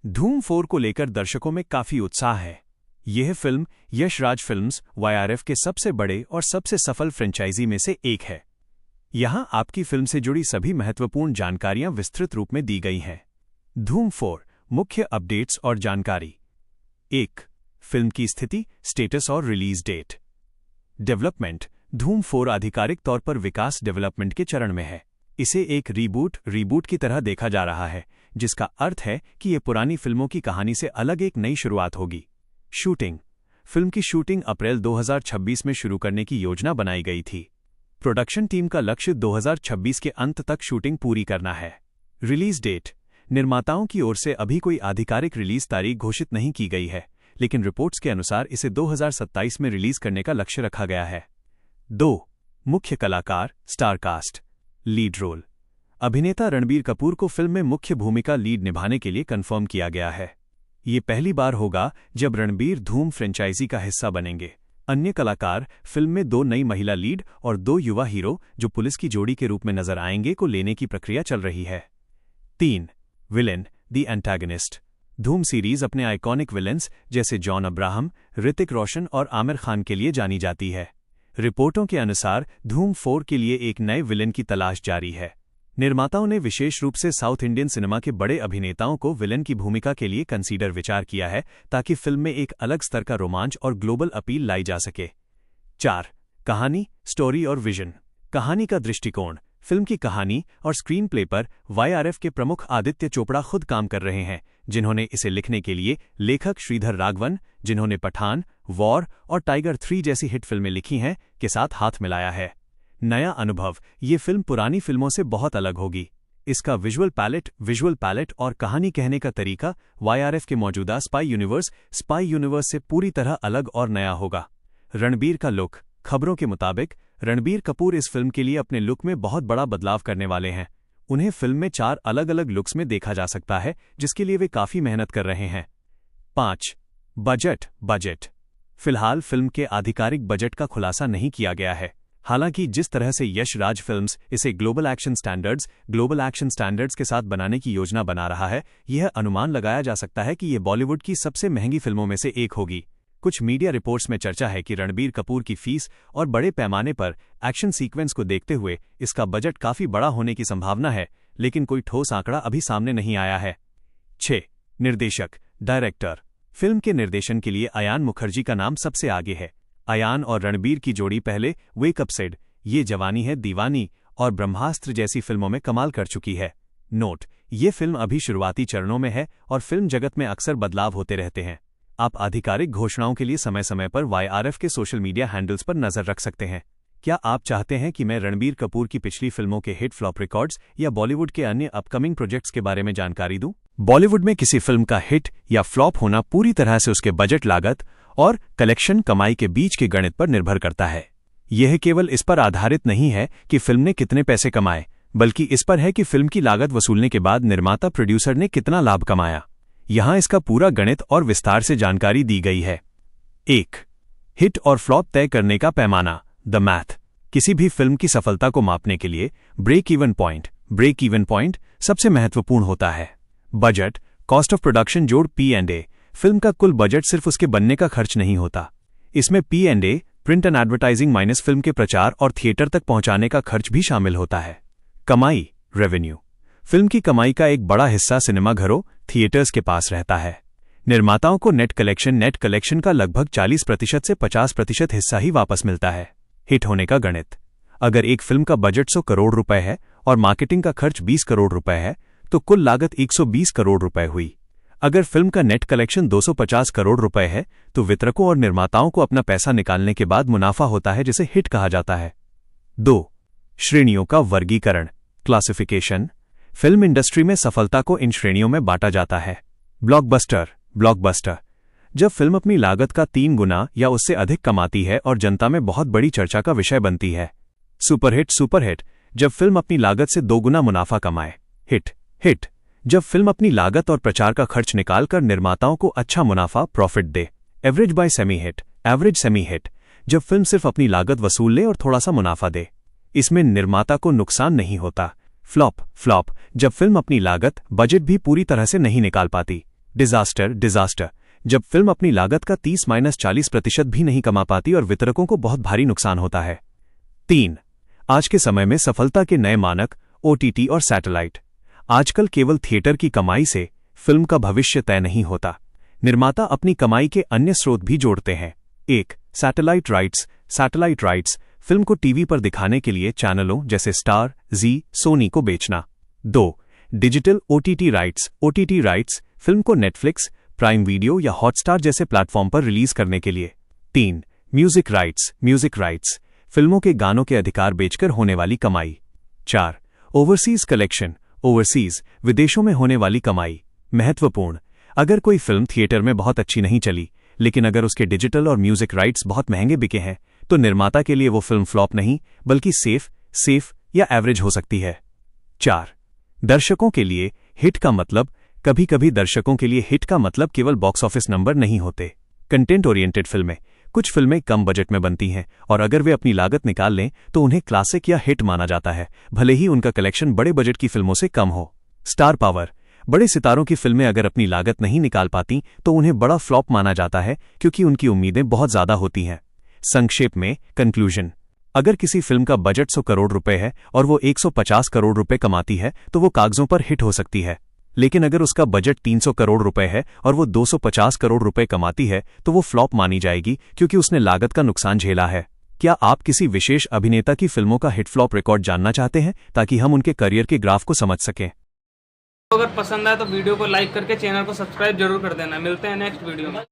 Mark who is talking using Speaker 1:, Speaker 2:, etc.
Speaker 1: धूम 4 को लेकर दर्शकों में काफी उत्साह है। यह film Yash Raj films YRF के सबसे बड़े और सबसे सफल फ्रेंचाइजी में से एक है। यहां आपकी फिल्म से जुड़ी सभी महत्वपूर्ण जानकारियां विस्तृत रूप में दी गई हैं। धूम 4 मुख्य अपडेट्स और जानकारी। 1. फिल्म की स्थिति, स्टेटस और रिलीज डेट। डेवलपमेंट। धूम 4 आधिकारिक तौर पर विकास डेवलपमेंट के चरण में है। इसे एक रीबूट की तरह देखा जा रहा है, जिसका अर्थ है कि ये पुरानी फिल्मों की कहानी से अलग एक नई शुरुआत होगी। शूटिंग। फिल्म की शूटिंग अप्रैल 2026 में शुरू करने की योजना बनाई गई थी। प्रोडक्शन टीम का लक्ष्य 2026 के अंत तक शूटिंग पूरी करना है। Release date. निर्माताओं की ओर से अभी कोई आधिकारिक रिलीज तारीख घोषित नहीं की गई है, लेकिन रिपोर्ट्स के अनुसार इसे 2027 में रिलीज करने का लक्ष्य रखा गया है। 2. मुख्य कलाकार, स्टार कास्ट। Lead role. अभिनेता रणबीर कपूर को फिल्म में मुख्य भूमिका लीड निभाने के लिए कंफर्म किया गया है। ये पहली बार होगा जब रणबीर धूम फ्रेंचाइजी का हिस्सा बनेंगे। अन्य कलाकार फिल्म में 2 नई महिला लीड और 2 युवा हीरो जो पुलिस की जोड़ी के रूप में नजर आएंगे को लेने की प्रक्रिया चल रही है। 3. Villain, the antagonist. धूम सीरीज अपने आइकॉनिक विलेंस जैसे जॉन अब्राहम, ऋतिक रोशन और आमिर खान के लिए जानी जाती है। रिपोर्टों के अनुसार धूम 4 के लिए एक नए विलेन की तलाश जारी है। निर्माताओं ने विशेष रूप से साउथ इंडियन सिनेमा के बड़े अभिनेताओं को विलेन की भूमिका के लिए कंसीडर विचार किया है, ताकि फिल्म में एक अलग स्तर का रोमांच और ग्लोबल अपील लाई जा सके। 4. कहानी, स्टोरी और विजन। कहानी का दृष्टिकोण। फिल्म की कहानी और स्क्रीन प्ले पर YRF के प्रमुख आदित्य चोपड़ा खुद काम कर रहे हैं, जिन्होंने इसे लिखने के लिए लेखक श्रीधर राघवन, जिन्होंने पठान, वॉर और टाइगर 3 जैसी हिट फिल्में लिखी हैं, के साथ हाथ मिलाया है। नया अनुभव। ये फिल्म पुरानी फिल्मों से बहुत अलग होगी। इसका विजुअल पैलेट और कहानी कहने का तरीका YRF के मौजूदा स्पाई यूनिवर्स से पूरी तरह अलग और नया होगा। रणबीर का लुक। खबरों के मुताबिक रणबीर कपूर इस फिल्म के लिए अपने लुक में बहुत बड़ा बदलाव करने वाले हैं। उन्हें फिल्म में 4 अलग अलग लुक्स में देखा जा सकता है, जिसके लिए वे काफी मेहनत कर रहे हैं। 5. बजट। फिलहाल फिल्म के आधिकारिक बजट का खुलासा नहीं किया गया है। हालांकि जिस तरह से यश राज फिल्म्स इसे ग्लोबल एक्शन स्टैंडर्ड्स के साथ बनाने की योजना बना रहा है, यह अनुमान लगाया जा सकता है कि यह बॉलीवुड की सबसे महंगी फिल्मों में से एक होगी। कुछ मीडिया रिपोर्ट्स में चर्चा है कि रणबीर कपूर की फीस और बड़े पैमाने पर एक्शन सीक्वेंस को देखते हुए इसका बजट काफी बड़ा होने की संभावना है, लेकिन कोई ठोस आंकड़ा अभी सामने नहीं आया है। 6. निर्देशक, डायरेक्टर। फिल्म के निर्देशन के लिए अयान मुखर्जी का नाम सबसे आगे है। अयान और रणबीर की जोड़ी पहले वेक अप सेड, ये जवानी है दीवानी और ब्रह्मास्त्र जैसी फिल्मों में कमाल कर चुकी है। नोट: ये फिल्म अभी शुरुआती चरणों में है और फिल्म जगत में अक्सर बदलाव होते रहते हैं। आप आधिकारिक घोषणाओं के लिए समय समय पर YRF के सोशल मीडिया हैंडल्स पर नजर रख सकते हैं। क्या आप चाहते हैं कि मैं रणबीर कपूर की पिछली फिल्मों के हिट फ्लॉप रिकॉर्ड्स या बॉलीवुड के अन्य अपकमिंग प्रोजेक्ट्स के बारे में जानकारी दूं? बॉलीवुड में किसी फिल्म का हिट या फ्लॉप होना पूरी तरह से उसके बजट, लागत और कलेक्शन कमाई के बीच के गणित पर निर्भर करता है। यह केवल इस पर आधारित नहीं है कि फिल्म ने कितने पैसे कमाए, बल्कि इस पर है कि फिल्म की लागत वसूलने के बाद निर्माता प्रोड्यूसर ने कितना लाभ कमाया। यहां इसका पूरा गणित और विस्तार से जानकारी दी गई है। 1. हिट और फ्लॉप तय करने का पैमाना, द मैथ। किसी भी फिल्म की सफलता को मापने के लिए ब्रेक इवन पॉइंट सबसे महत्वपूर्ण होता है। बजट, कॉस्ट ऑफ प्रोडक्शन जोड़ P&A। फिल्म का कुल बजट सिर्फ उसके बनने का खर्च नहीं होता। इसमें P&A, print and advertising minus film के प्रचार और थिएटर तक पहुंचाने का खर्च भी शामिल होता है। कमाई, रेवेन्यू। फिल्म की कमाई का एक बड़ा हिस्सा सिनेमाघरों, थिएटर्स के पास रहता है। निर्माताओं को नेट कलेक्शन का लगभग 40% से 50% हिस्सा ही वापस मिलता है। हिट होने का गणित। अगर एक फिल्म का बजट 100 करोड़ रुपए है और मार्केटिंग का खर्च 20 करोड़ रुपए है, तो कुल लागत 120 करोड़ रुपए हुई। अगर फिल्म का नेट कलेक्शन 250 करोड़ रुपए है, तो वितरकों और निर्माताओं को अपना पैसा निकालने के बाद मुनाफा होता है, जिसे हिट कहा जाता है। 2. श्रेणियों का वर्गीकरण, क्लासिफिकेशन। फिल्म इंडस्ट्री में सफलता को इन श्रेणियों में बांटा जाता है। ब्लॉकबस्टर। जब फिल्म अपनी लागत का 3 गुना या उससे अधिक कमाती है और जनता में बहुत बड़ी चर्चा का विषय बनती है। सुपरहिट। जब फिल्म अपनी लागत से 2 गुना मुनाफा कमाए। हिट। जब फिल्म अपनी लागत और प्रचार का खर्च निकालकर निर्माताओं को अच्छा मुनाफा, प्रॉफिट दे। Average semi hit. जब फिल्म सिर्फ अपनी लागत वसूल ले और थोड़ा सा मुनाफा दे। इसमें निर्माता को नुकसान नहीं होता। फ्लॉप। जब फिल्म अपनी लागत, बजट भी पूरी तरह से नहीं निकाल पाती। डिजास्टर जब फिल्म अपनी लागत का 30-40% भी नहीं कमा पाती और वितरकों को बहुत भारी नुकसान होता है। 3. आज के समय में सफलता के नए मानक OTT और सैटेलाइट। आजकल केवल थिएटर की कमाई से फिल्म का भविष्य तय नहीं होता। निर्माता अपनी कमाई के अन्य स्रोत भी जोड़ते हैं। 1. सैटेलाइट राइट्स फिल्म को टीवी पर दिखाने के लिए चैनलों जैसे स्टार, जी, सोनी को बेचना। 2. डिजिटल OTT राइट्स फिल्म को नेटफ्लिक्स, प्राइम वीडियो या हॉटस्टार जैसे प्लेटफॉर्म पर रिलीज करने के लिए। 3. म्यूजिक राइट्स फिल्मों के गानों के अधिकार बेचकर होने वाली कमाई। 4. ओवरसीज कलेक्शन विदेशों में होने वाली कमाई। महत्वपूर्ण, अगर कोई फिल्म थिएटर में बहुत अच्छी नहीं चली, लेकिन अगर उसके डिजिटल और म्यूजिक राइट्स बहुत महंगे बिके हैं, तो निर्माता के लिए वो फिल्म फ्लॉप नहीं बल्कि सेफ या एवरेज हो सकती है। 4. दर्शकों के लिए हिट का मतलब कभी कभी दर्शकों के लिए हिट का मतलब केवल बॉक्स ऑफिस नंबर नहीं होते। कंटेंट ओरिएंटेड फिल्में, कुछ फिल्में कम बजट में बनती हैं और अगर वे अपनी लागत निकाल लें तो उन्हें क्लासिक या हिट माना जाता है, भले ही उनका कलेक्शन बड़े बजट की फिल्मों से कम हो। स्टार पावर, बड़े सितारों की फिल्में अगर अपनी लागत नहीं निकाल पाती तो उन्हें बड़ा फ्लॉप माना जाता है क्योंकि उनकी उम्मीदें बहुत ज्यादा होती हैं। संक्षेप में कंक्लूजन, अगर किसी फिल्म का बजट 100 करोड़ रुपए है और वो 150 करोड़ रुपए कमाती है तो वो कागजों पर हिट हो सकती है, लेकिन अगर उसका बजट 300 करोड़ रुपए है और वो 250 करोड़ रुपए कमाती है तो वो फ्लॉप मानी जाएगी क्योंकि उसने लागत का नुकसान झेला है। क्या आप किसी विशेष अभिनेता की फिल्मों का हिट फ्लॉप रिकॉर्ड जानना चाहते हैं ताकि हम उनके करियर के ग्राफ को समझ सकें?
Speaker 2: अगर पसंद आए तो वीडियो को लाइक करके चैनल को सब्सक्राइब जरूर कर देना। मिलते हैं नेक्स्ट वीडियो में।